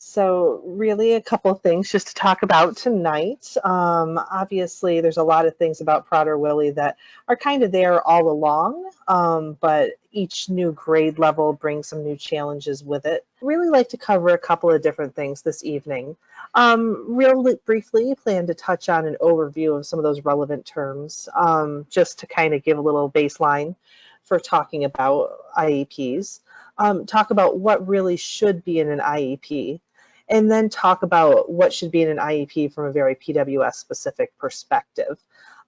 So really a couple of things just to talk about tonight. Obviously, there's a lot of things about Prader-Willi that are kind of there all along, but each new grade level brings some new challenges with it. Really like to cover a couple of different things this evening. Real briefly, plan to touch on an overview of some of those relevant terms, just to kind of give a little baseline for talking about IEPs. Talk about what really should be in an IEP, and then talk about what should be in an IEP from a very PWS specific perspective.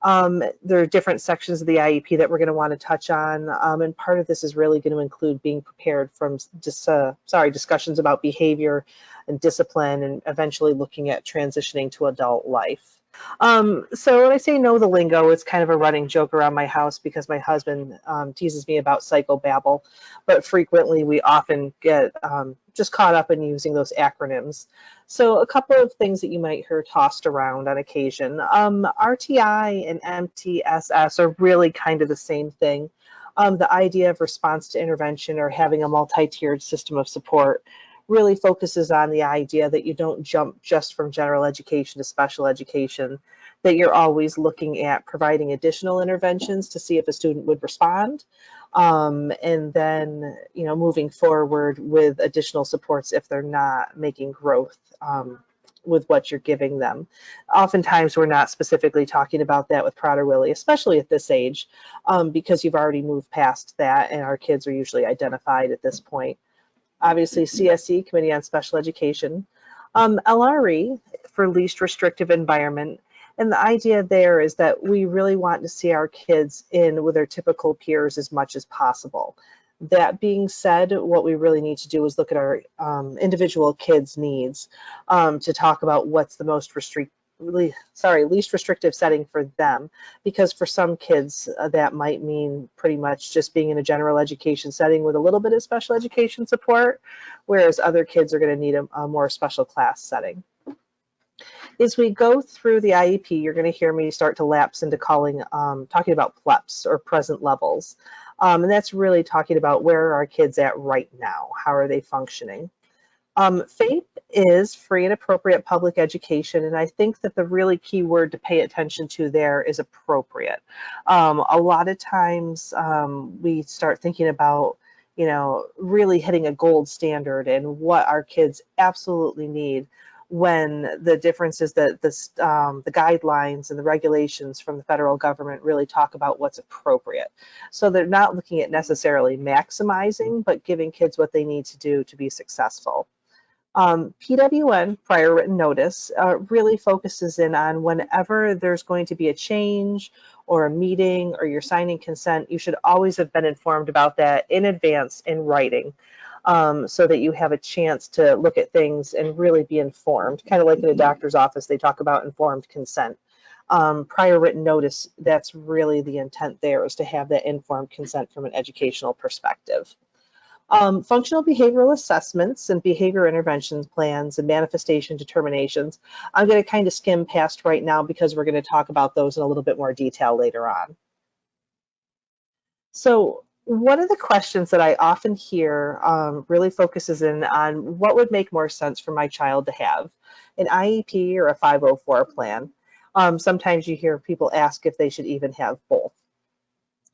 There are different sections of the IEP that we're going to want to touch on, and part of this is really going to include being prepared from discussions about behavior and discipline, and eventually looking at transitioning to adult life. So when I say know the lingo, it's kind of a running joke around my house because my husband teases me about psychobabble, but frequently we often get just caught up in using those acronyms. So a couple of things that you might hear tossed around on occasion. RTI and MTSS are really kind of the same thing. The idea of response to intervention or having a multi-tiered system of support really focuses on the idea that you don't jump just from general education to special education, that you're always looking at providing additional interventions to see if a student would respond, and then moving forward with additional supports if they're not making growth with what you're giving them. Oftentimes we're not specifically talking about that with Prader-Willi, especially at this age, because you've already moved past that and our kids are usually identified at this point. Obviously, CSE, Committee on Special Education, LRE for least restrictive environment. And the idea there is that we really want to see our kids in with their typical peers as much as possible. That being said, what we really need to do is look at our individual kids' needs to talk about what's the most least restrictive setting for them, because for some kids that might mean pretty much just being in a general education setting with a little bit of special education support, whereas other kids are going to need a more special class setting. As we go through the IEP, you're going to hear me start to lapse into talking about PLEPs or present levels. And that's really talking about where are our kids at right now? How are they functioning? FAPE is free and appropriate public education, and I think that the really key word to pay attention to there is appropriate. A lot of times we start thinking about really hitting a gold standard and what our kids absolutely need, when the difference is that the guidelines and the regulations from the federal government really talk about what's appropriate. So they're not looking at necessarily maximizing, but giving kids what they need to do to be successful. PWN, prior written notice, really focuses in on whenever there's going to be a change or a meeting or you're signing consent, you should always have been informed about that in advance in writing, so that you have a chance to look at things and really be informed. Kind of like in a doctor's office, they talk about informed consent. Prior written notice, that's really the intent there, is to have that informed consent from an educational perspective. Functional behavioral assessments and behavior interventions plans and manifestation determinations, I'm going to kind of skim past right now because we're going to talk about those in a little bit more detail later on. So one of the questions that I often hear really focuses in on what would make more sense for my child to have, an IEP or a 504 plan. Sometimes you hear people ask if they should even have both.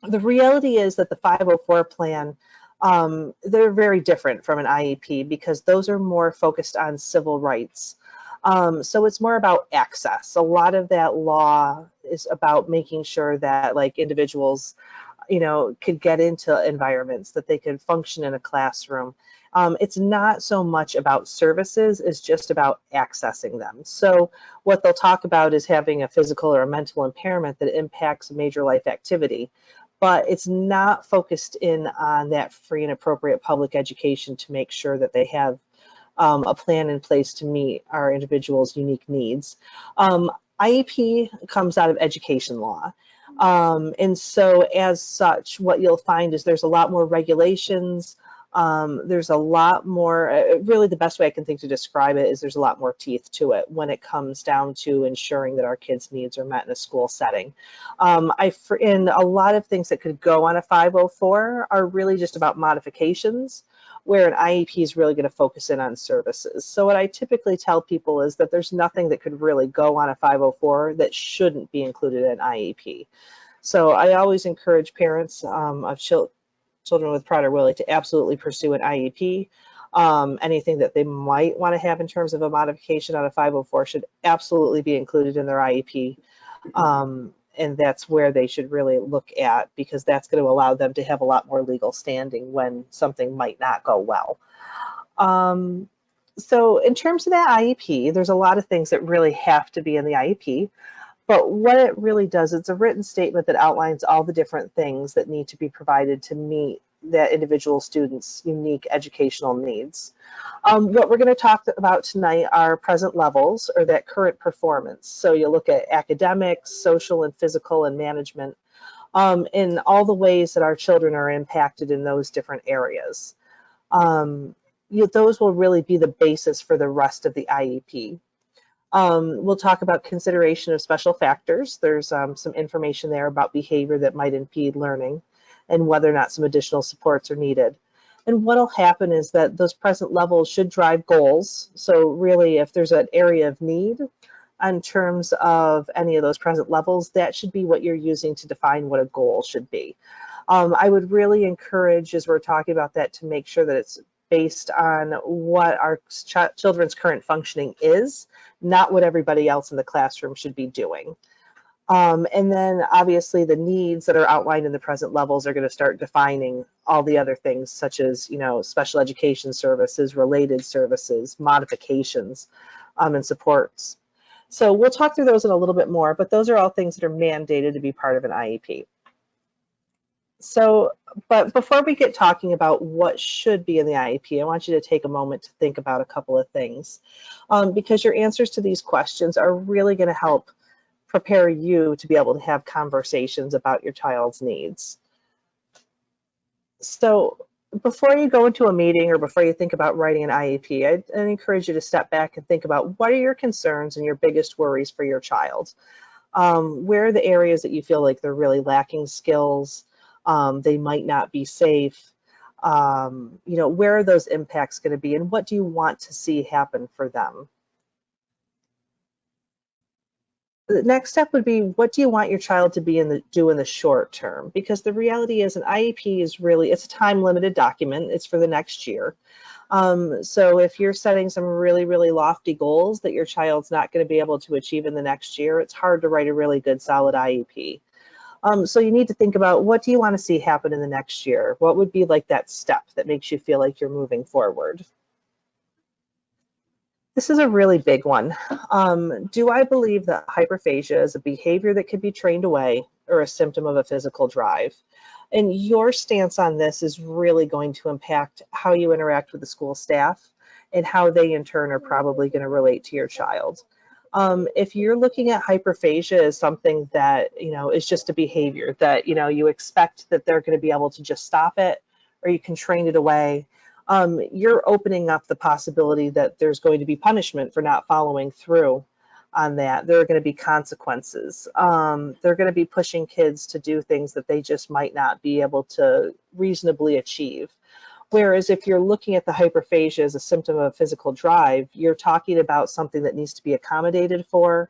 The reality is that the 504 plan, they're very different from an IEP because those are more focused on civil rights. So it's more about access. A lot of that law is about making sure that individuals, could get into environments, that they could function in a classroom. It's not so much about services, it's just about accessing them. So what they'll talk about is having a physical or a mental impairment that impacts a major life activity, but it's not focused in on that free and appropriate public education to make sure that they have a plan in place to meet our individuals' unique needs. IEP comes out of education law. And so as such, what you'll find is there's a lot more regulations. There's a lot more, really the best way I can think to describe it is there's a lot more teeth to it when it comes down to ensuring that our kids' needs are met in a school setting. In a lot of things that could go on a 504 are really just about modifications where an IEP is really going to focus in on services. So what I typically tell people is that there's nothing that could really go on a 504 that shouldn't be included in IEP. So I always encourage parents of children with Prader-Willi to absolutely pursue an IEP. Anything that they might want to have in terms of a modification on a 504 should absolutely be included in their IEP. And that's where they should really look at, because that's going to allow them to have a lot more legal standing when something might not go well. So in terms of that IEP, there's a lot of things that really have to be in the IEP. But what it really does, it's a written statement that outlines all the different things that need to be provided to meet that individual student's unique educational needs. What we're going to talk about tonight are present levels, or that current performance. So you look at academics, social and physical, and management, in all the ways that our children are impacted in those different areas. Those will really be the basis for the rest of the IEP. We'll talk about consideration of special factors. There's some information there about behavior that might impede learning and whether or not some additional supports are needed. And what will happen is that those present levels should drive goals. So really, if there's an area of need in terms of any of those present levels, that should be what you're using to define what a goal should be. I would really encourage, as we're talking about that, to make sure that it's based on what our children's current functioning is, not what everybody else in the classroom should be doing. And then obviously the needs that are outlined in the present levels are going to start defining all the other things, such as, special education services, related services, modifications, and supports. So we'll talk through those in a little bit more, but those are all things that are mandated to be part of an IEP. So, but before we get talking about what should be in the IEP, I want you to take a moment to think about a couple of things, because your answers to these questions are really going to help prepare you to be able to have conversations about your child's needs. So before you go into a meeting or before you think about writing an IEP, I'd encourage you to step back and think about what are your concerns and your biggest worries for your child. Where are the areas that you feel like they're really lacking skills? They might not be safe. Where are those impacts going to be, and what do you want to see happen for them? The next step would be, what do you want your child to do in the short term? Because the reality is an IEP is really, it's a time limited document. It's for the next year. So if you're setting some really, really lofty goals that your child's not going to be able to achieve in the next year, it's hard to write a really good, solid IEP. So you need to think about, what do you want to see happen in the next year? What would be like that step that makes you feel like you're moving forward? This is a really big one. Do I believe that hyperphagia is a behavior that could be trained away or a symptom of a physical drive? And your stance on this is really going to impact how you interact with the school staff and how they in turn are probably going to relate to your child. If you're looking at hyperphagia as something that, is just a behavior that, you expect that they're going to be able to just stop it, or you can train it away, you're opening up the possibility that there's going to be punishment for not following through on that. There are going to be consequences. They're going to be pushing kids to do things that they just might not be able to reasonably achieve. Whereas if you're looking at the hyperphagia as a symptom of physical drive, you're talking about something that needs to be accommodated for,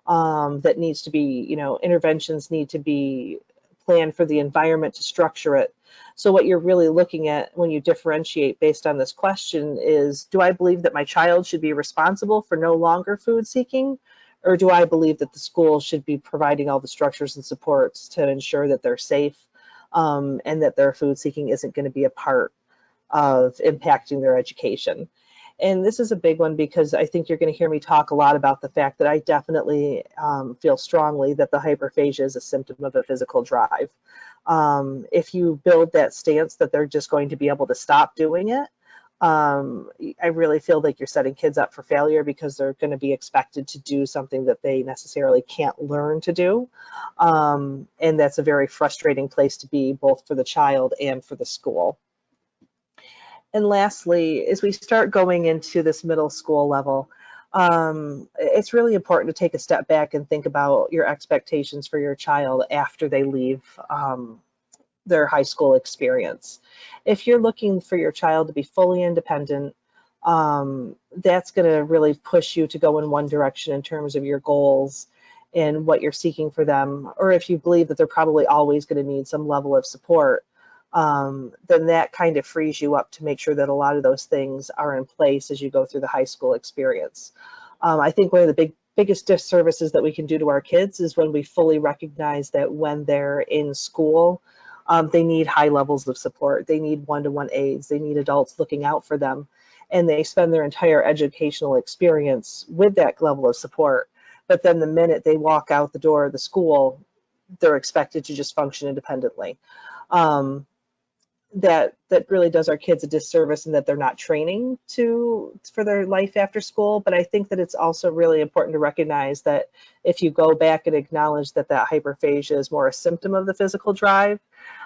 that needs to be, interventions need to be planned for the environment to structure it. So what you're really looking at when you differentiate based on this question is, do I believe that my child should be responsible for no longer food seeking? Or do I believe that the school should be providing all the structures and supports to ensure that they're safe, and that their food seeking isn't going to be a part of impacting their education? And this is a big one, because I think you're going to hear me talk a lot about the fact that I definitely feel strongly that the hyperphagia is a symptom of a physical drive. If you build that stance that they're just going to be able to stop doing it, I really feel like you're setting kids up for failure, because they're going to be expected to do something that they necessarily can't learn to do. And that's a very frustrating place to be, both for the child and for the school. And lastly, as we start going into this middle school level, it's really important to take a step back and think about your expectations for your child after they leave their high school experience. If you're looking for your child to be fully independent, that's going to really push you to go in one direction in terms of your goals and what you're seeking for them. Or if you believe that they're probably always going to need some level of support, then that kind of frees you up to make sure that a lot of those things are in place as you go through the high school experience. I think one of the biggest disservices that we can do to our kids is when we fully recognize that when they're in school, they need high levels of support. They need one-to-one aides. They need adults looking out for them. And they spend their entire educational experience with that level of support. But then the minute they walk out the door of the school, they're expected to just function independently. That really does our kids a disservice in that they're not training for their life after school. But I think that it's also really important to recognize that if you go back and acknowledge that hyperphagia is more a symptom of the physical drive,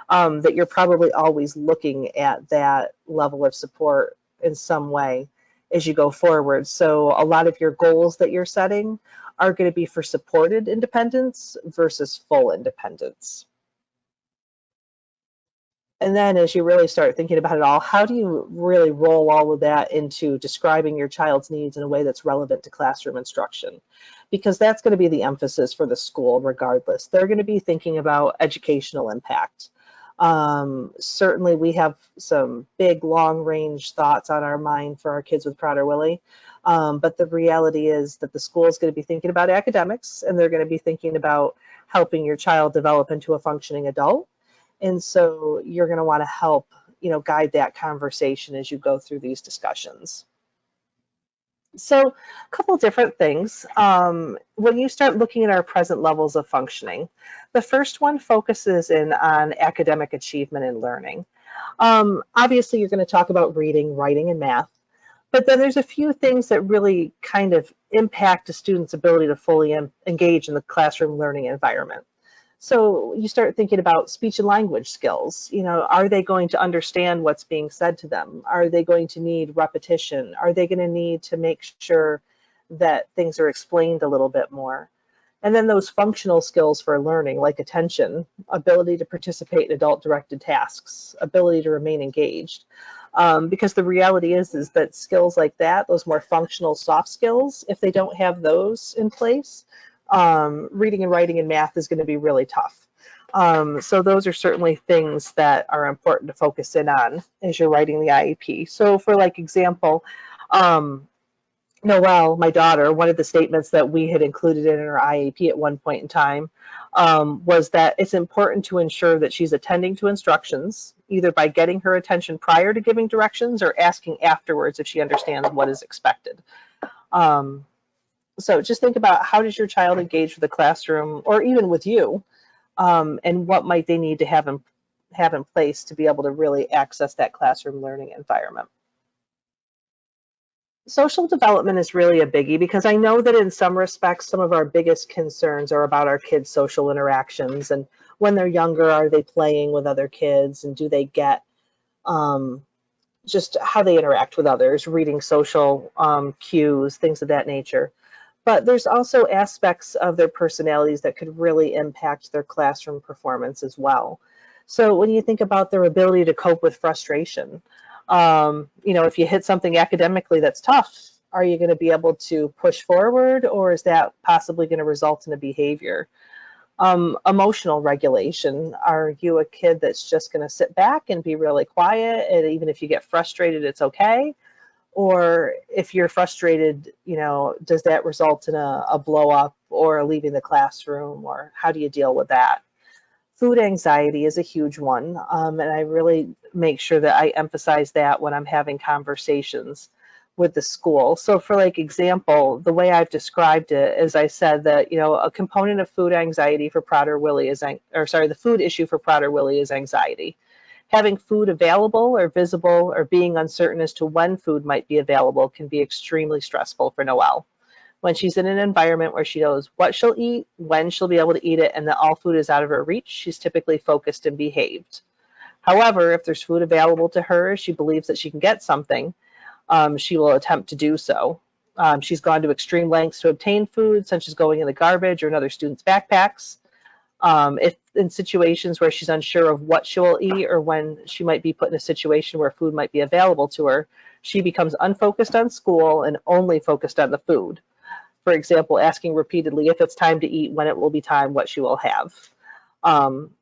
that you're probably always looking at that level of support in some way as you go forward. So a lot of your goals that you're setting are going to be for supported independence versus full independence. And then as you really start thinking about it all, how do you really roll all of that into describing your child's needs in a way that's relevant to classroom instruction? Because that's going to be the emphasis for the school regardless. They're going to be thinking about educational impact. Certainly we have some big long-range thoughts on our mind for our kids with Prader-Willi, but the reality is that the school is going to be thinking about academics, and they're going to be thinking about helping your child develop into a functioning adult. And so you're going to want to help, guide that conversation as you go through these discussions. So a couple different things. When you start looking at our present levels of functioning, the first one focuses in on academic achievement and learning. Obviously, you're going to talk about reading, writing, and math, but then there's a few things that really kind of impact a student's ability to fully engage in the classroom learning environment. So you start thinking about speech and language skills. Are they going to understand what's being said to them? Are they going to need repetition? Are they going to need to make sure that things are explained a little bit more? And then those functional skills for learning, like attention, ability to participate in adult-directed tasks, ability to remain engaged. Because the reality is that skills like that, those more functional soft skills, if they don't have those in place, reading and writing and math is going to be really tough. So those are certainly things that are important to focus in on as you're writing the IEP. So for example, Noelle, my daughter, one of the statements that we had included in her IEP at one point in time was that it's important to ensure that she's attending to instructions, either by getting her attention prior to giving directions or asking afterwards if she understands what is expected. So just think about, how does your child engage with the classroom or even with you, and what might they need to have in place to be able to really access that classroom learning environment. Social development is really a biggie, because I know that in some respects, some of our biggest concerns are about our kids' social interactions. And when they're younger, are they playing with other kids, and do they get just how they interact with others, reading social cues, things of that nature. But there's also aspects of their personalities that could really impact their classroom performance as well. So when you think about their ability to cope with frustration, if you hit something academically that's tough, are you going to be able to push forward, or is that possibly going to result in a behavior? Emotional regulation. Are you a kid that's just going to sit back and be really quiet, and even if you get frustrated, it's okay? Or if you're frustrated, does that result in a blow up or leaving the classroom, or how do you deal with that? Food anxiety is a huge one, and I really make sure that I emphasize that when I'm having conversations with the school. So for example, the way I've described it is I said that, a component of food anxiety for Prader-Willi is, the food issue for Prader-Willi is anxiety. Having food available or visible or being uncertain as to when food might be available can be extremely stressful for Noelle. When she's in an environment where she knows what she'll eat, when she'll be able to eat it, and that all food is out of her reach, she's typically focused and behaved. However, if there's food available to her, she believes that she can get something, she will attempt to do so. She's gone to extreme lengths to obtain food, such as going in the garbage or another student's backpacks. If in situations where she's unsure of what she will eat or when she might be put in a situation where food might be available to her, she becomes unfocused on school and only focused on the food. For example, asking repeatedly if it's time to eat, when it will be time, what she will have.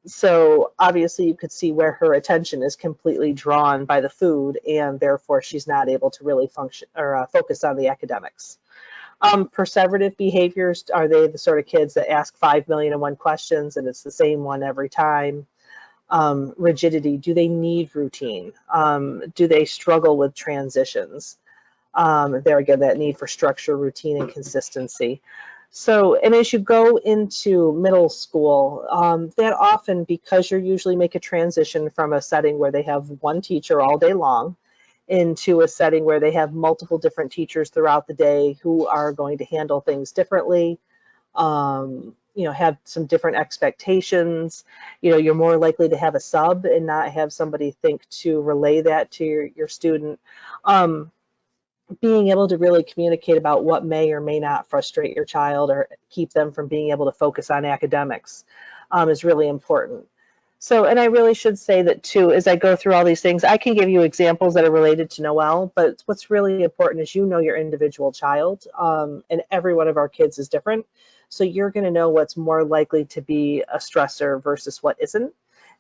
So obviously you could see where her attention is completely drawn by the food, and therefore she's not able to really function or focus on the academics. Perseverative behaviors, are they the sort of kids that ask 5,000,001 questions and it's the same one every time? Rigidity, do they need routine? Do they struggle with transitions? There again, that need for structure, routine, and consistency. So, and as you go into middle school, that often, because you're usually make a transition from a setting where they have one teacher all day long into a setting where they have multiple different teachers throughout the day who are going to handle things differently, have some different expectations. You're more likely to have a sub and not have somebody think to relay that to your student. Being able to really communicate about what may or may not frustrate your child or keep them from being able to focus on academics is really important. So, and I really should say that too, as I go through all these things, I can give you examples that are related to Noelle, but what's really important is your individual child, and every one of our kids is different. So you're going to know what's more likely to be a stressor versus what isn't,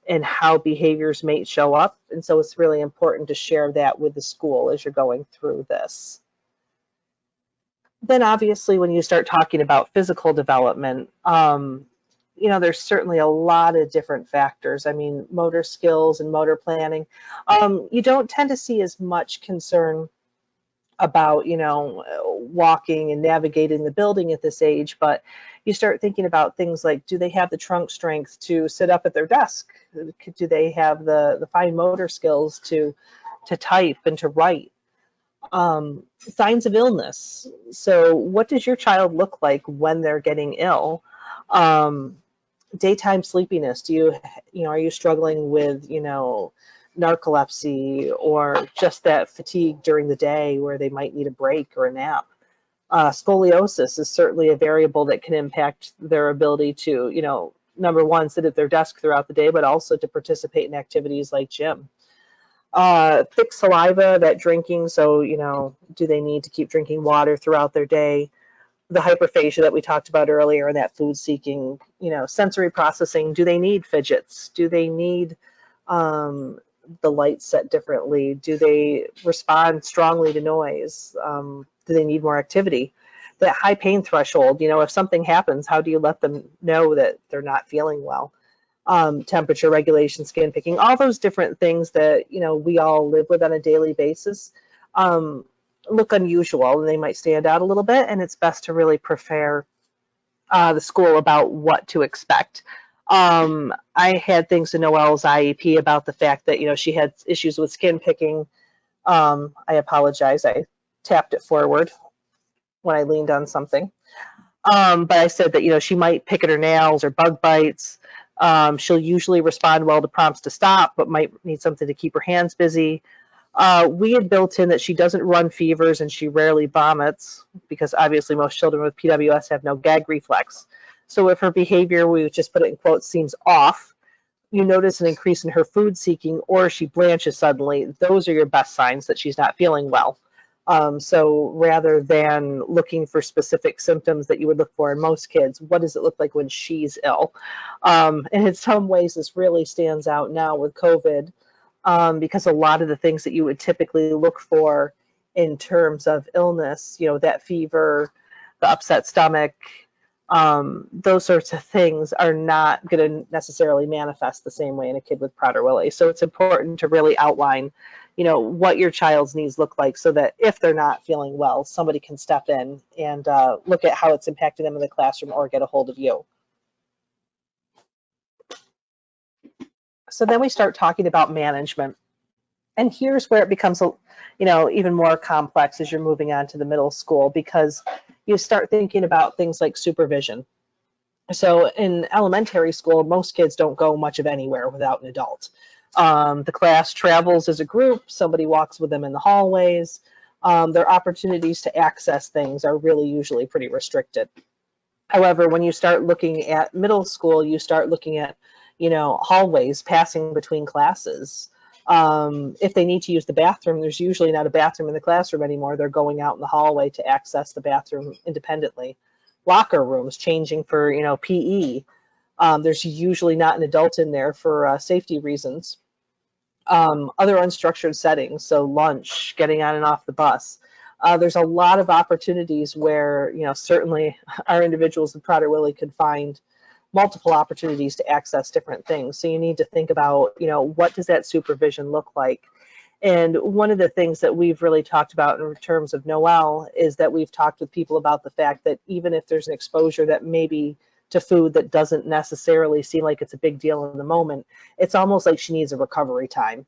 and how behaviors may show up. And so it's really important to share that with the school as you're going through this. Then obviously when you start talking about physical development, there's certainly a lot of different factors. I mean, motor skills and motor planning. You don't tend to see as much concern about, walking and navigating the building at this age, but you start thinking about things like, do they have the trunk strength to sit up at their desk? Do they have the fine motor skills to type and to write? Signs of illness. So what does your child look like when they're getting ill? Daytime sleepiness. Are you struggling with, narcolepsy or just that fatigue during the day where they might need a break or a nap? Scoliosis is certainly a variable that can impact their ability to, number one, sit at their desk throughout the day, but also to participate in activities like gym. Thick saliva, that drinking, so, do they need to keep drinking water throughout their day? The hyperphagia that we talked about earlier and that food seeking, sensory processing, do they need fidgets? Do they need the lights set differently? Do they respond strongly to noise? Do they need more activity? That high pain threshold, if something happens, how do you let them know that they're not feeling well? Temperature regulation, skin picking, all those different things that, we all live with on a daily basis, look unusual and they might stand out a little bit, and it's best to really prepare the school about what to expect. I had things in Noelle's IEP about the fact that, she had issues with skin picking. I apologize, I tapped it forward when I leaned on something. But I said that, she might pick at her nails or bug bites. She'll usually respond well to prompts to stop, but might need something to keep her hands busy. We had built in that she doesn't run fevers and she rarely vomits, because obviously most children with PWS have no gag reflex. So if her behavior, we would just put it in quotes, seems off, you notice an increase in her food seeking, or she blanches suddenly, those are your best signs that she's not feeling well. So rather than looking for specific symptoms that you would look for in most kids, what does it look like when she's ill? And in some ways, this really stands out now with COVID, because a lot of the things that you would typically look for in terms of illness, that fever, the upset stomach, those sorts of things are not going to necessarily manifest the same way in a kid with Prader-Willi. So it's important to really outline, what your child's needs look like, so that if they're not feeling well, somebody can step in and look at how it's impacting them in the classroom or get a hold of you. So then we start talking about management. And here's where it becomes, even more complex as you're moving on to the middle school, because you start thinking about things like supervision. So in elementary school, most kids don't go much of anywhere without an adult. The class travels as a group, somebody walks with them in the hallways. Their opportunities to access things are really usually pretty restricted. However, when you start looking at middle school, you start looking at, hallways passing between classes. If they need to use the bathroom, there's usually not a bathroom in the classroom anymore. They're going out in the hallway to access the bathroom independently. Locker rooms changing for, PE. There's usually not an adult in there for safety reasons. Other unstructured settings, so lunch, getting on and off the bus. There's a lot of opportunities where, certainly our individuals with Prader-Willi could find multiple opportunities to access different things. So you need to think about, what does that supervision look like? And one of the things that we've really talked about in terms of Noelle is that we've talked with people about the fact that even if there's an exposure that maybe to food that doesn't necessarily seem like it's a big deal in the moment, it's almost like she needs a recovery time.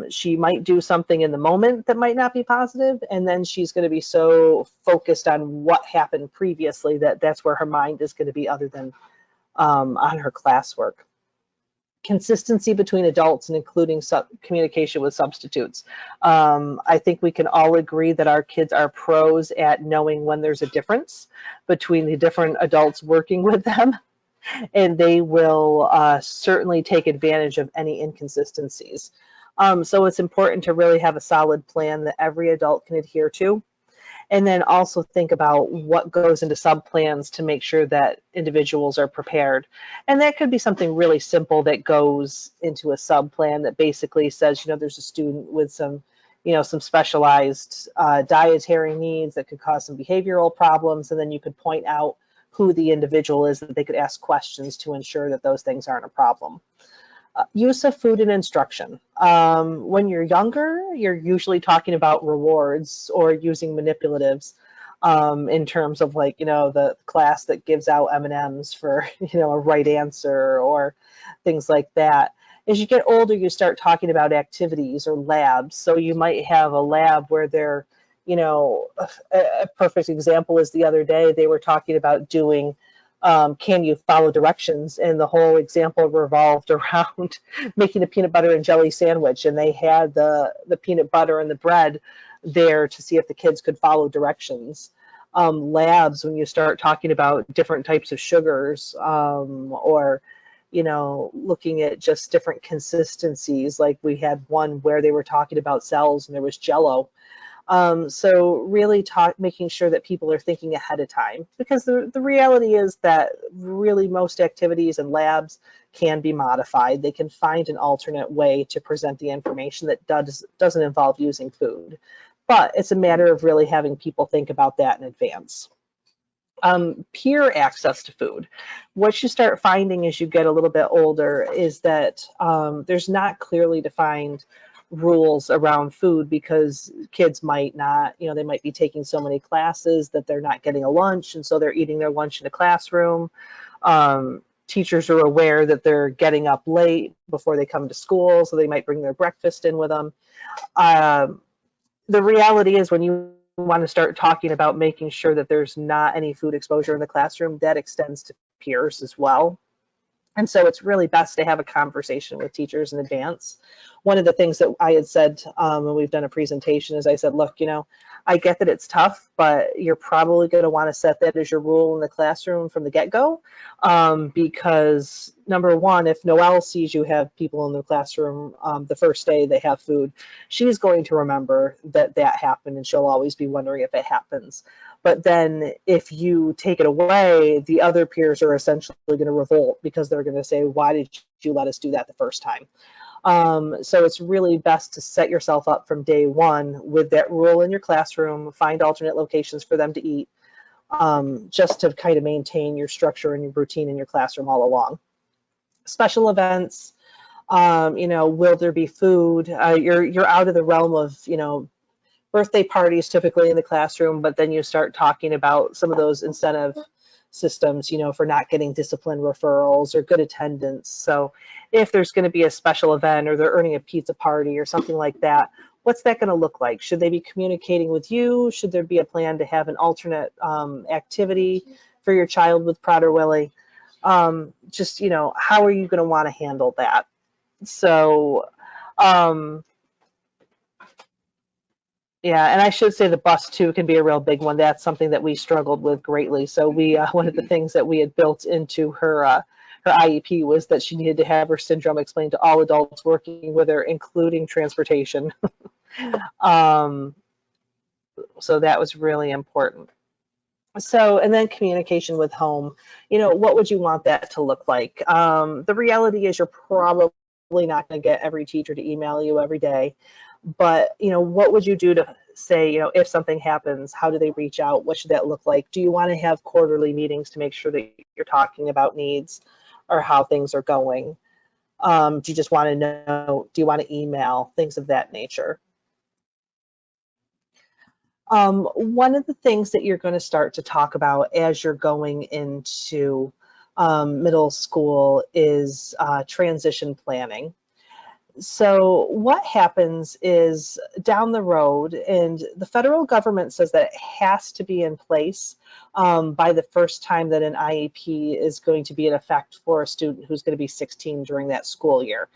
She might do something in the moment that might not be positive, and then she's going to be so focused on what happened previously that that's where her mind is going to be other than on her classwork. Consistency between adults and including communication with substitutes. I think we can all agree that our kids are pros at knowing when there's a difference between the different adults working with them, and they will certainly take advantage of any inconsistencies. So it's important to really have a solid plan that every adult can adhere to. And then also think about what goes into sub-plans to make sure that individuals are prepared. And that could be something really simple that goes into a sub-plan that basically says, there's a student with some, some specialized dietary needs that could cause some behavioral problems. And then you could point out who the individual is that they could ask questions to ensure that those things aren't a problem. Use of food and instruction. When you're younger, you're usually talking about rewards or using manipulatives in terms of like, the class that gives out M&Ms for, a right answer or things like that. As you get older, you start talking about activities or labs. So you might have a lab where they're, a perfect example is the other day they were talking about doing can you follow directions? And the whole example revolved around making a peanut butter and jelly sandwich. And they had the peanut butter and the bread there to see if the kids could follow directions. Labs, when you start talking about different types of sugars or, looking at just different consistencies, like we had one where they were talking about cells and there was Jell-O. So really making sure that people are thinking ahead of time, because the reality is that really most activities and labs can be modified. They can find an alternate way to present the information that doesn't involve using food. But it's a matter of really having people think about that in advance. Peer access to food. What you start finding as you get a little bit older is that there's not clearly defined rules around food, because kids might not, they might be taking so many classes that they're not getting a lunch, and so they're eating their lunch in a classroom. Teachers are aware that they're getting up late before they come to school, so they might bring their breakfast in with them. The reality is when you want to start talking about making sure that there's not any food exposure in the classroom, that extends to peers as well. And so it's really best to have a conversation with teachers in advance. One of the things that I had said when we've done a presentation is I said, look, I get that it's tough, but you're probably going to want to set that as your rule in the classroom from the get-go, because number one, if Noelle sees you have people in the classroom the first day they have food, she's going to remember that happened, and she'll always be wondering if it happens. But then if you take it away, the other peers are essentially going to revolt, because they're going to say, why did you let us do that the first time? So it's really best to set yourself up from day one with that rule in your classroom, find alternate locations for them to eat, just to kind of maintain your structure and your routine in your classroom all along. Special events, will there be food? You're out of the realm of, birthday parties typically in the classroom, but then you start talking about some of those incentive systems, for not getting discipline referrals or good attendance. So if there's going to be a special event or they're earning a pizza party or something like that, what's that going to look like? Should they be communicating with you? Should there be a plan to have an alternate activity for your child with Prader-Willi? Just, how are you going to want to handle that? So, Yeah, and I should say the bus too can be a real big one. That's something that we struggled with greatly. So we one of the things that we had built into her IEP was that she needed to have her syndrome explained to all adults working with her, including transportation. Um, so that was really important. So, and then communication with home, what would you want that to look like? The reality is you're probably not going to get every teacher to email you every day, but, what would you do to say, if something happens, how do they reach out? What should that look like? Do you want to have quarterly meetings to make sure that you're talking about needs or how things are going? Do you just want to know, do you want to email, things of that nature? One of the things that you're going to start to talk about as you're going into middle school is transition planning. So, what happens is down the road, and the federal government says that it has to be in place by the first time that an IEP is going to be in effect for a student who's going to be 16 during that school year.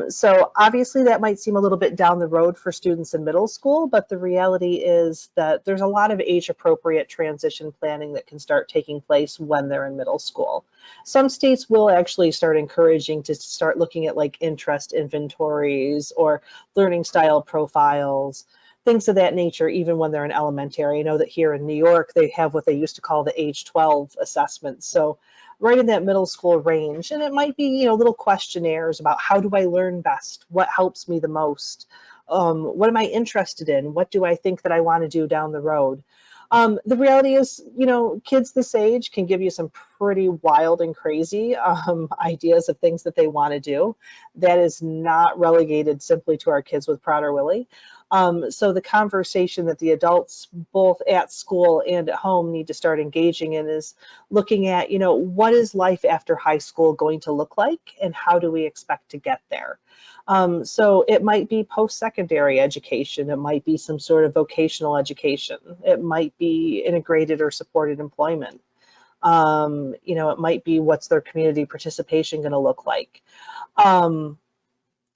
So obviously that might seem a little bit down the road for students in middle school, but the reality is that there's a lot of age appropriate transition planning that can start taking place when they're in middle school. Some states will actually start encouraging to start looking at like interest inventories or learning style profiles, things of that nature, even when they're in elementary. I know that here in New York, they have what they used to call the age 12 assessment. So right in that middle school range. And it might be, little questionnaires about how do I learn best? What helps me the most? What am I interested in? What do I think that I want to do down the road? The reality is, kids this age can give you some pretty wild and crazy ideas of things that they want to do. That is not relegated simply to our kids with Prader-Willi. So the conversation that the adults, both at school and at home, need to start engaging in is looking at, what is life after high school going to look like, and how do we expect to get there? So it might be post-secondary education. It might be some sort of vocational education. It might be integrated or supported employment. It might be what's their community participation going to look like.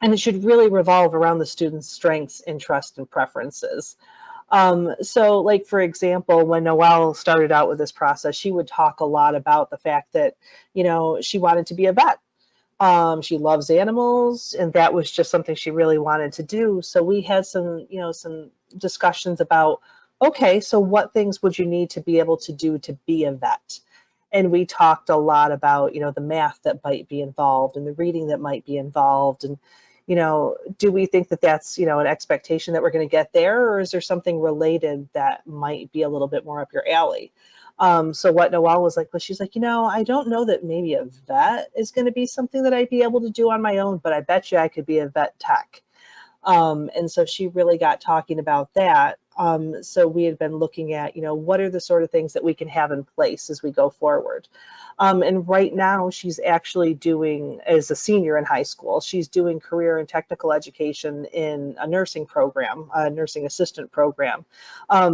And it should really revolve around the student's strengths, interests, and preferences. So like, for example, when Noelle started out with this process, she would talk a lot about the fact that, she wanted to be a vet. She loves animals, and that was just something she really wanted to do. So we had some discussions about, okay, so what things would you need to be able to do to be a vet? And we talked a lot about, the math that might be involved and the reading that might be involved. And, do we think that that's, an expectation that we're going to get there, or is there something related that might be a little bit more up your alley? So what Noelle was like, she's like, I don't know that maybe a vet is going to be something that I'd be able to do on my own, but I bet you I could be a vet tech. And so she really got talking about that. So we had been looking at, what are the sort of things that we can have in place as we go forward. And right now she's actually doing, as a senior in high school, she's doing career and technical education in a nursing program, a nursing assistant program,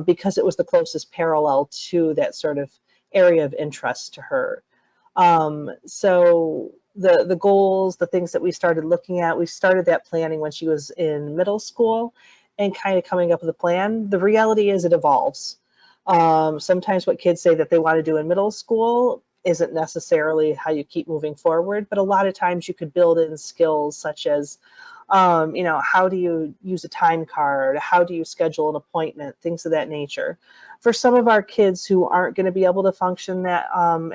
because it was the closest parallel to that sort of area of interest to her. So the goals, the things that we started looking at, we started that planning when she was in middle school and kind of coming up with a plan. The reality is it evolves. Sometimes what kids say that they want to do in middle school isn't necessarily how you keep moving forward, but a lot of times you could build in skills such as, how do you use a time card? How do you schedule an appointment? Things of that nature. For some of our kids who aren't going to be able to function that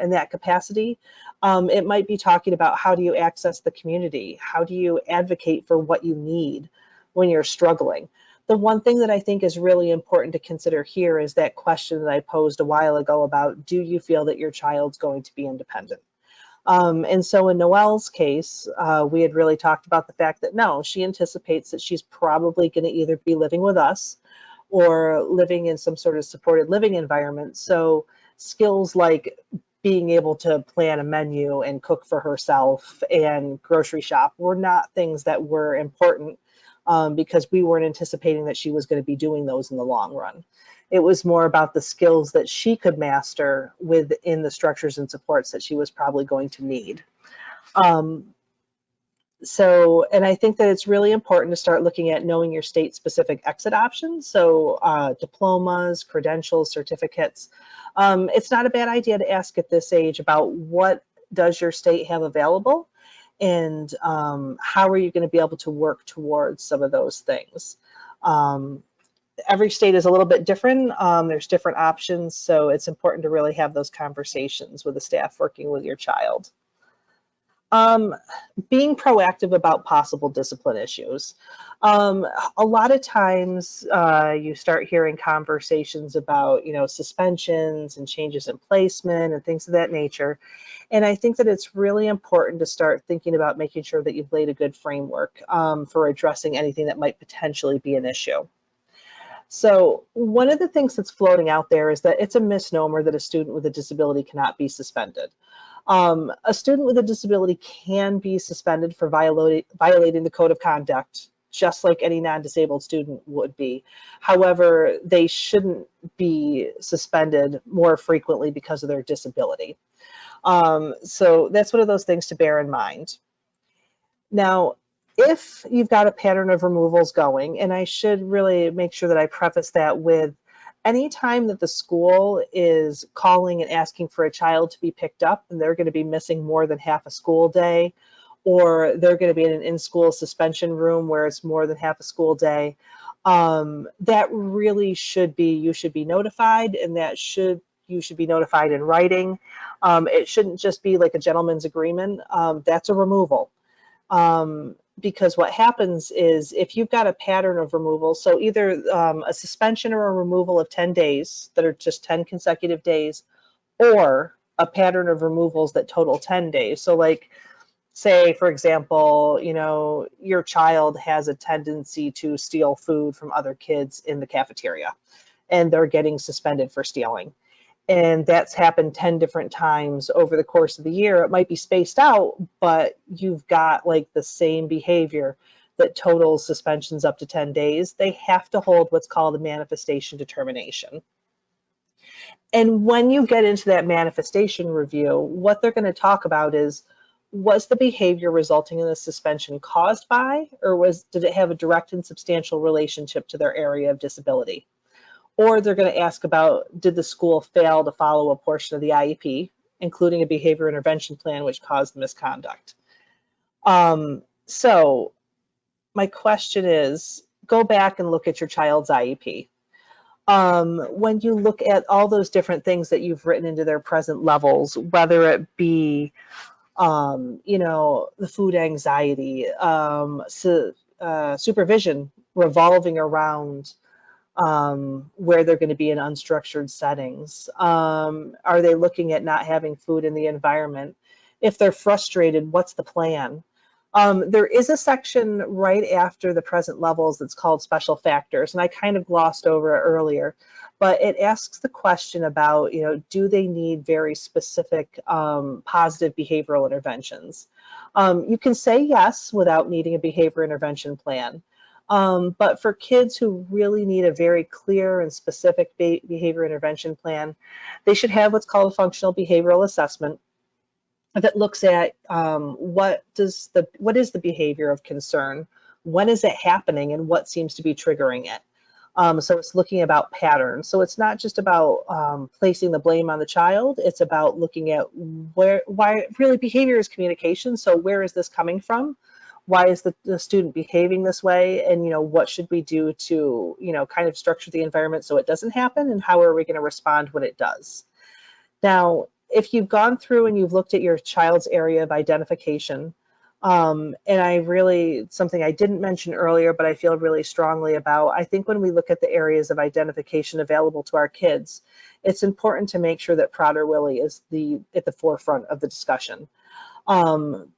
in that capacity, it might be talking about how do you access the community? How do you advocate for what you need when you're struggling? The one thing that I think is really important to consider here is that question that I posed a while ago about, do you feel that your child's going to be independent? And so in Noelle's case, we had really talked about the fact that no, she anticipates that she's probably going to either be living with us or living in some sort of supported living environment. So skills like being able to plan a menu and cook for herself and grocery shop were not things that were important, because we weren't anticipating that she was going to be doing those in the long run. It was more about the skills that she could master within the structures and supports that she was probably going to need. Um, So, and I think that it's really important to start looking at knowing your state-specific exit options. So, diplomas, credentials, certificates. It's not a bad idea to ask at this age about what does your state have available, and how are you going to be able to work towards some of those things. Every state is a little bit different. There's different options, so it's important to really have those conversations with the staff working with your child. Um, Being proactive about possible discipline issues. A lot of times you start hearing conversations about, suspensions and changes in placement and things of that nature. And I think that it's really important to start thinking about making sure that you've laid a good framework for addressing anything that might potentially be an issue. So one of the things that's floating out there is that it's a misnomer that a student with a disability cannot be suspended. A student with a disability can be suspended for violating the code of conduct, just like any non-disabled student would be. However, they shouldn't be suspended more frequently because of their disability. So that's one of those things to bear in mind. Now, if you've got a pattern of removals going, and I should really make sure that I preface that with anytime that the school is calling and asking for a child to be picked up and they're going to be missing more than half a school day, or they're going to be in an in-school suspension room where it's more than half a school day, that really should be, you should be notified, and you should be notified in writing. It shouldn't just be like a gentleman's agreement. That's a removal. Because what happens is if you've got a pattern of removal, so either a suspension or a removal of 10 days that are just 10 consecutive days, or a pattern of removals that total 10 days. So like, say, for example, your child has a tendency to steal food from other kids in the cafeteria, and they're getting suspended for stealing. And that's happened 10 different times over the course of the year. It might be spaced out, but you've got like the same behavior that totals suspensions up to 10 days. They have to hold what's called a manifestation determination. And when you get into that manifestation review, what they're going to talk about is, was the behavior resulting in the suspension caused by, or did it have a direct and substantial relationship to their area of disability? Or they're going to ask about, did the school fail to follow a portion of the IEP, including a behavior intervention plan, which caused the misconduct? So my question is, go back and look at your child's IEP. When you look at all those different things that you've written into their present levels, whether it be, the food anxiety, supervision revolving around where they're going to be in unstructured settings. Are they looking at not having food in the environment? If they're frustrated, what's the plan? There is a section right after the present levels that's called special factors, and I kind of glossed over it earlier, but it asks the question about, do they need very specific positive behavioral interventions? You can say yes without needing a behavior intervention plan. But for kids who really need a very clear and specific behavior intervention plan, they should have what's called a functional behavioral assessment that looks at what is the behavior of concern, when is it happening, and what seems to be triggering it. So it's looking about patterns. So it's not just about placing the blame on the child. It's about looking at why really behavior is communication. So where is this coming from? Why is the student behaving this way? And, what should we do to, kind of structure the environment so it doesn't happen? And how are we going to respond when it does? Now, if you've gone through and you've looked at your child's area of identification, and something I didn't mention earlier, but I feel really strongly about, I think when we look at the areas of identification available to our kids, it's important to make sure that Prader-Willi is at the forefront of the discussion.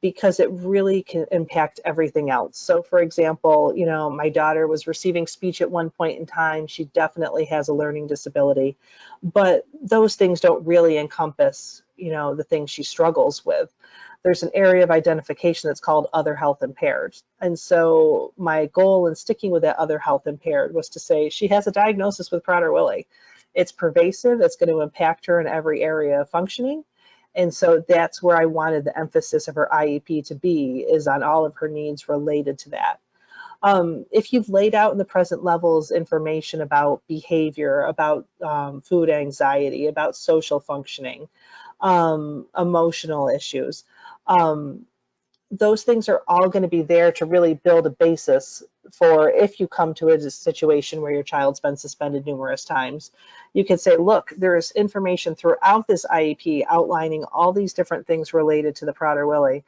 Because it really can impact everything else. So for example, my daughter was receiving speech at one point in time. She definitely has a learning disability, but those things don't really encompass, the things she struggles with. There's an area of identification that's called other health impaired. And so my goal in sticking with that other health impaired was to say she has a diagnosis with Prader-Willi. It's pervasive, it's going to impact her in every area of functioning. And so that's where I wanted the emphasis of her IEP to be, is on all of her needs related to that. If you've laid out in the present levels information about behavior, about food anxiety, about social functioning, emotional issues, those things are all going to be there to really build a basis for if you come to a situation where your child's been suspended numerous times. You can say, look, there's information throughout this IEP outlining all these different things related to the Prader-Willi.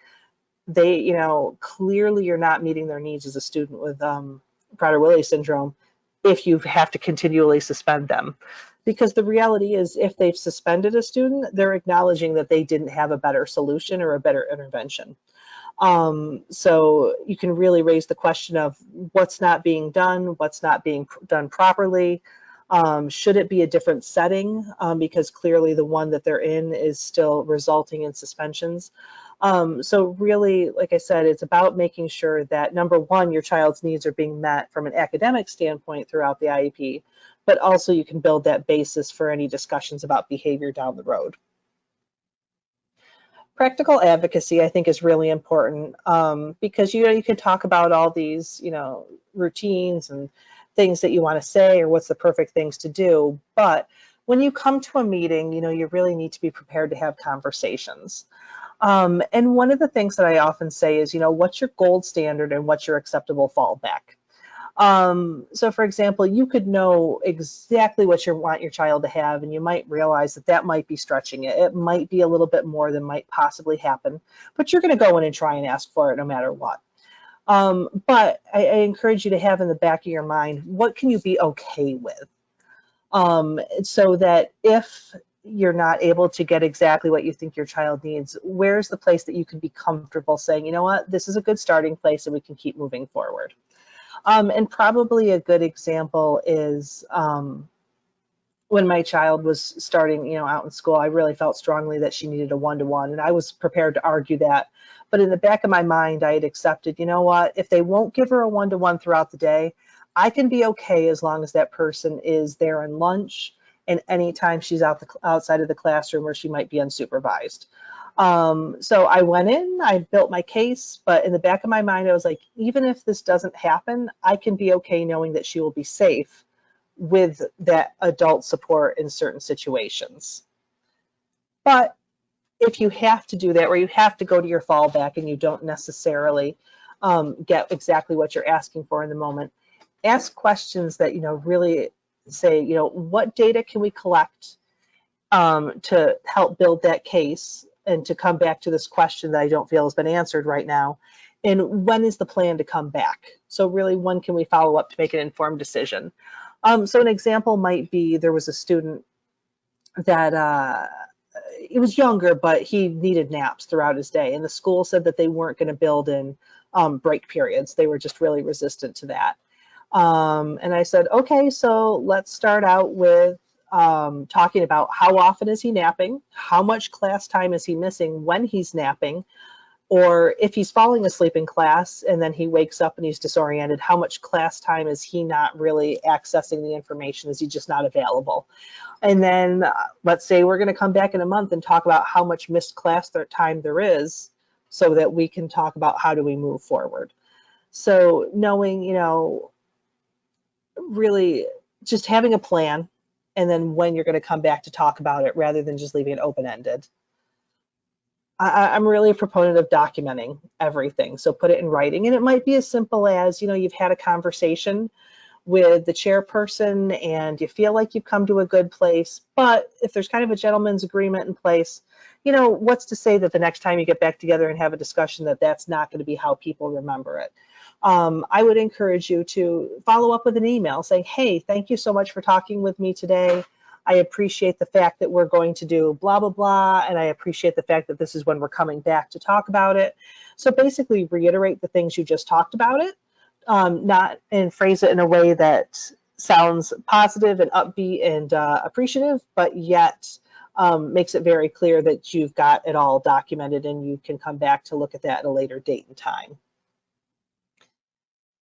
They, clearly you're not meeting their needs as a student with Prader-Willi syndrome if you have to continually suspend them. Because the reality is, if they've suspended a student, they're acknowledging that they didn't have a better solution or a better intervention. So you can really raise the question of what's not being done, what's not being done properly. Should it be a different setting? Because clearly the one that they're in is still resulting in suspensions. So really, like I said, it's about making sure that, number one, your child's needs are being met from an academic standpoint throughout the IEP, but also you can build that basis for any discussions about behavior down the road. Practical advocacy, I think, is really important because you can talk about all these routines and things that you want to say or what's the perfect things to do, but when you come to a meeting, you really need to be prepared to have conversations. And one of the things that I often say is, what's your gold standard and what's your acceptable fallback? So for example, you could know exactly what you want your child to have, and you might realize that that might be stretching it. It might be a little bit more than might possibly happen, but you're going to go in and try and ask for it no matter what. But I encourage you to have in the back of your mind, what can you be okay with? So that if you're not able to get exactly what you think your child needs, where's the place that you can be comfortable saying, you know what, this is a good starting place and we can keep moving forward. And probably a good example is when my child was starting, out in school, I really felt strongly that she needed a one-to-one, and I was prepared to argue that. But in the back of my mind, I had accepted, you know what, if they won't give her a one-to-one throughout the day, I can be okay as long as that person is there in lunch and anytime she's outside of the classroom where she might be unsupervised. So I went in, I built my case, but in the back of my mind, I was like, even if this doesn't happen, I can be okay knowing that she will be safe with that adult support in certain situations. But if you have to do that, or you have to go to your fallback and you don't necessarily get exactly what you're asking for in the moment, ask questions that, really say, what data can we collect to help build that case and to come back to this question that I don't feel has been answered right now. And when is the plan to come back? So really, when can we follow up to make an informed decision? So an example might be, there was a student that he was younger, but he needed naps throughout his day. And the school said that they weren't going to build in break periods. They were just really resistant to that. And I said, okay, so let's start out with talking about how often is he napping, how much class time is he missing when he's napping, or if he's falling asleep in class and then he wakes up and he's disoriented, how much class time is he not really accessing the information? Is he just not available? And then let's say we're going to come back in a month and talk about how much missed class time there is so that we can talk about how do we move forward. So knowing, really just having a plan, and then when you're going to come back to talk about it rather than just leaving it open-ended. I'm really a proponent of documenting everything. So put it in writing, and it might be as simple as, you've had a conversation with the chairperson and you feel like you've come to a good place, but if there's kind of a gentleman's agreement in place, what's to say that the next time you get back together and have a discussion that that's not going to be how people remember it. I would encourage you to follow up with an email saying, hey, thank you so much for talking with me today. I appreciate the fact that we're going to do blah, blah, blah, and I appreciate the fact that this is when we're coming back to talk about it. So basically reiterate the things you just talked about it, and phrase it in a way that sounds positive and upbeat and appreciative, but yet makes it very clear that you've got it all documented and you can come back to look at that at a later date and time.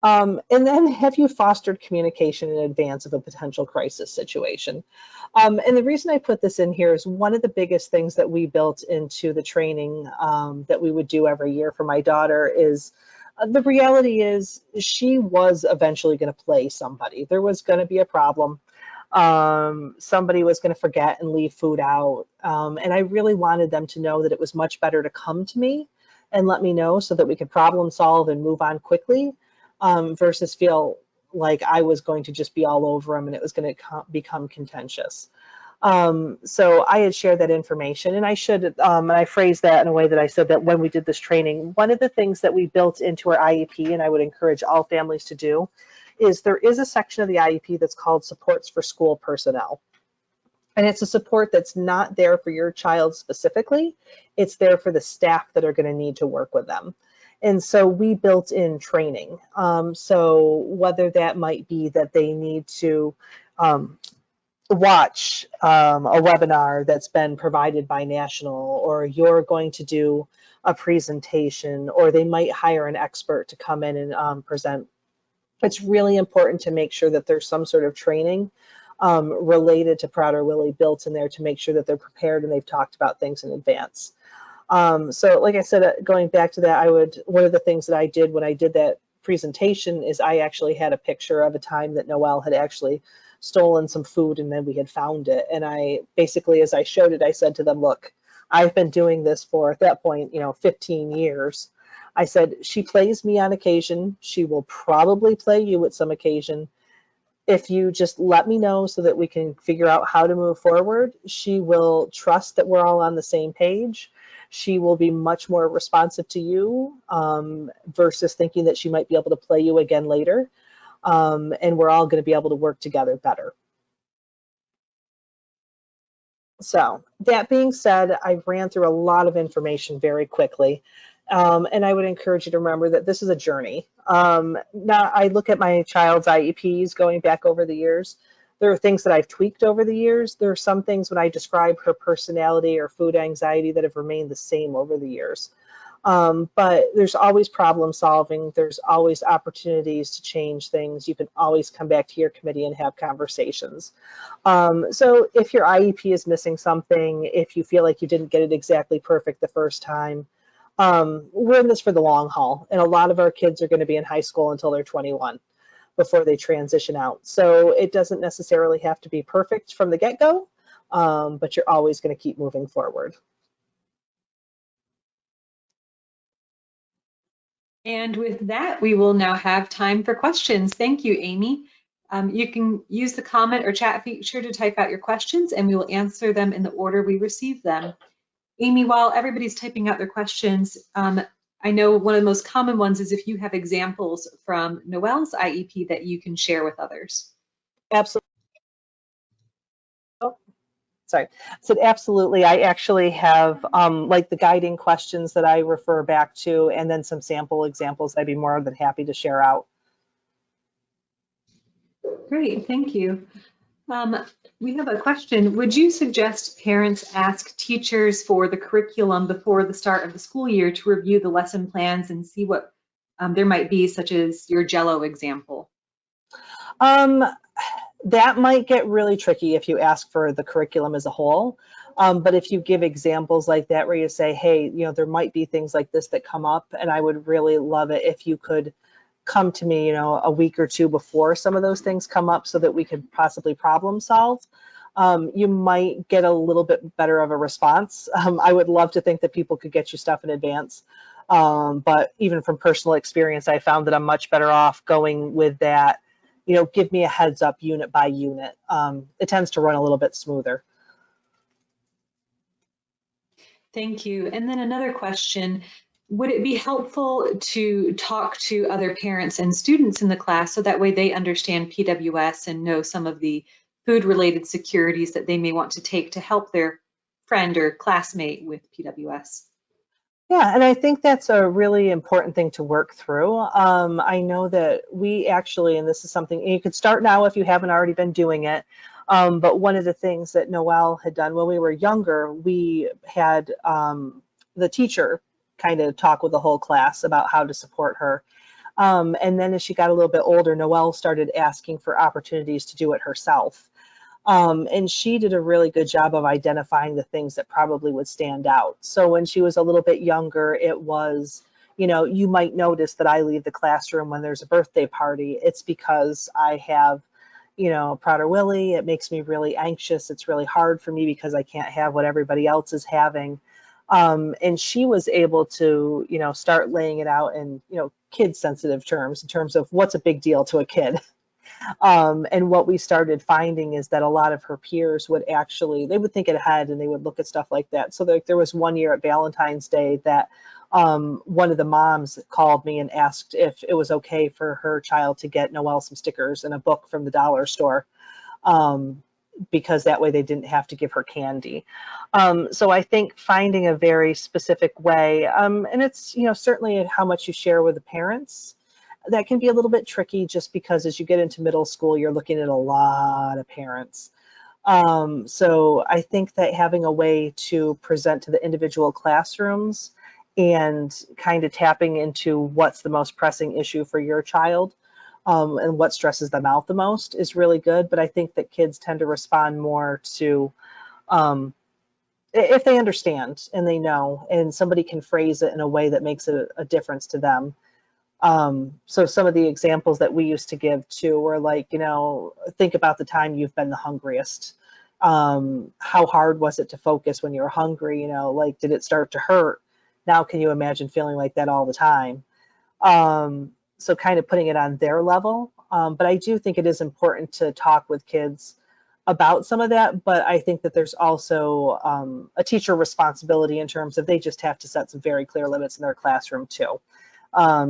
And then have you fostered communication in advance of a potential crisis situation? And the reason I put this in here is one of the biggest things that we built into the training that we would do every year for my daughter is the reality is she was eventually going to play somebody. There was going to be a problem. Somebody was going to forget and leave food out. And I really wanted them to know that it was much better to come to me and let me know so that we could problem solve and move on quickly versus feel like I was going to just be all over them and it was going to become contentious. So I had shared that information, and I should, and I phrased that in a way that I said that when we did this training, one of the things that we built into our IEP, and I would encourage all families to do, is there is a section of the IEP that's called supports for school personnel. And it's a support that's not there for your child specifically, it's there for the staff that are going to need to work with them. And so we built in training. So whether that might be that they need to watch a webinar that's been provided by National, or you're going to do a presentation, or they might hire an expert to come in and present. It's really important to make sure that there's some sort of training related to Prader-Willi built in there to make sure that they're prepared and they've talked about things in advance. So like I said, going back to that, one of the things that I did when I did that presentation is I actually had a picture of a time that Noelle had actually stolen some food and then we had found it. And I basically, as I showed it, I said to them, look, I've been doing this for, at that point, 15 years. I said, she plays me on occasion. She will probably play you at some occasion. If you just let me know so that we can figure out how to move forward, she will trust that we're all on the same page. She will be much more responsive to you versus thinking that she might be able to play you again later. And we're all going to be able to work together better. So that being said, I ran through a lot of information very quickly. And I would encourage you to remember that this is a journey. Now, I look at my child's IEPs going back over the years. There are things that I've tweaked over the years. There are some things when I describe her personality or food anxiety that have remained the same over the years. But there's always problem solving. There's always opportunities to change things. You can always come back to your committee and have conversations. So if your IEP is missing something, if you feel like you didn't get it exactly perfect the first time, we're in this for the long haul. And a lot of our kids are going to be in high school until they're 21 before they transition out. So it doesn't necessarily have to be perfect from the get-go, but you're always going to keep moving forward. And with that, we will now have time for questions. Thank you, Amy. You can use the comment or chat feature to type out your questions, and we will answer them in the order we receive them. Amy, while everybody's typing out their questions, I know one of the most common ones is if you have examples from Noelle's IEP that you can share with others. Absolutely. Oh, sorry. So absolutely, I actually have like the guiding questions that I refer back to, and then some sample examples I'd be more than happy to share out. Great, thank you. We have a question. Would you suggest parents ask teachers for the curriculum before the start of the school year to review the lesson plans and see what there might be, such as your Jello example? That might get really tricky if you ask for the curriculum as a whole. But if you give examples like that where you say, hey, there might be things like this that come up, and I would really love it if you could come to me, a week or two before some of those things come up so that we could possibly problem solve, you might get a little bit better of a response. I would love to think that people could get you stuff in advance. But even from personal experience, I found that I'm much better off going with that, give me a heads up unit by unit. It tends to run a little bit smoother. Thank you. And then another question. Would it be helpful to talk to other parents and students in the class so that way they understand PWS and know some of the food-related securities that they may want to take to help their friend or classmate with PWS? Yeah, and I think that's a really important thing to work through. I know that we actually, and this is something, you could start now if you haven't already been doing it, but one of the things that Noelle had done when we were younger, we had the teacher kind of talk with the whole class about how to support her. And then as she got a little bit older, Noelle started asking for opportunities to do it herself. And she did a really good job of identifying the things that probably would stand out. So when she was a little bit younger, it was, you might notice that I leave the classroom when there's a birthday party. It's because I have, Prader-Willi. It makes me really anxious. It's really hard for me because I can't have what everybody else is having. And she was able to, start laying it out in, kid sensitive terms, in terms of what's a big deal to a kid. And what we started finding is that a lot of her peers would actually, they would think ahead and they would look at stuff like that. So there was one year at Valentine's Day that one of the moms called me and asked if it was okay for her child to get Noelle some stickers and a book from the dollar store, because that way they didn't have to give her candy. So I think finding a very specific way, and it's, certainly how much you share with the parents, that can be a little bit tricky, just because as you get into middle school, you're looking at a lot of parents. So I think that having a way to present to the individual classrooms and kind of tapping into what's the most pressing issue for your child, and what stresses them out the most is really good. But I think that kids tend to respond more to, if they understand and they know, and somebody can phrase it in a way that makes a difference to them. So some of the examples that we used to give too were like, think about the time you've been the hungriest. How hard was it to focus when you were hungry? Like, did it start to hurt? Now, can you imagine feeling like that all the time? So kind of putting it on their level. But I do think it is important to talk with kids about some of that. But I think that there's also a teacher responsibility in terms of they just have to set some very clear limits in their classroom too.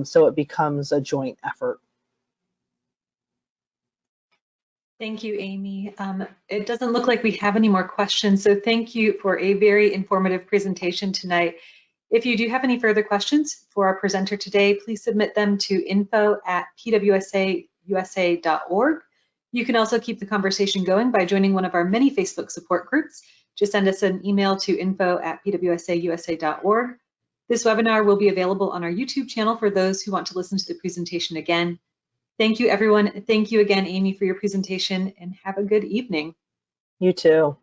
So it becomes a joint effort. Thank you, Amy. It doesn't look like we have any more questions, so thank you for a very informative presentation tonight. If you do have any further questions for our presenter today, please submit them to info@pwsausa.org. You can also keep the conversation going by joining one of our many Facebook support groups. Just send us an email to info@pwsausa.org. This webinar will be available on our YouTube channel for those who want to listen to the presentation again. Thank you, everyone. Thank you again, Amy, for your presentation, and have a good evening. You too.